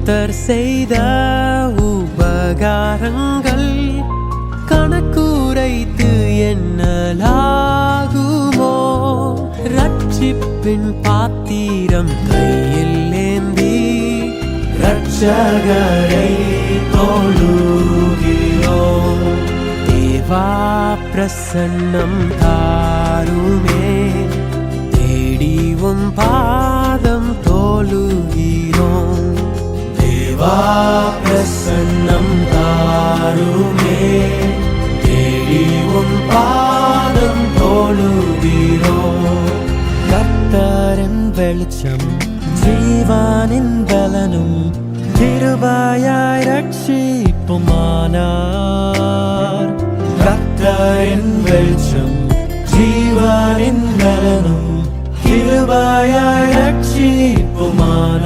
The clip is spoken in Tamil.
கர்த்தர் செய்த உபகாரங்கள் கணக்குரைத்து எண்ணலாகுமோ? ரட்சிப்பின் பாத்திரம் கையில் ஏந்தி ரட்சகரை தொழுகிறோம். தேவா பிரசன்னம் தாருமே, தேடி உம் பாதம் தொழுகிறோம். தேவா பிரசன்னம் தாருமே, தேடி உம் பாதம் தொழுகிறோம். கர்த்தரின் வெளிச்சம் ஜீவனின் பலனும் கிருபையாய் ரட்சிப்புமானார். கர்த்தரின் வெளிச்சம் ஜீவனின் பலனும் கிருபையாய் ரட்சிப்புமானார்.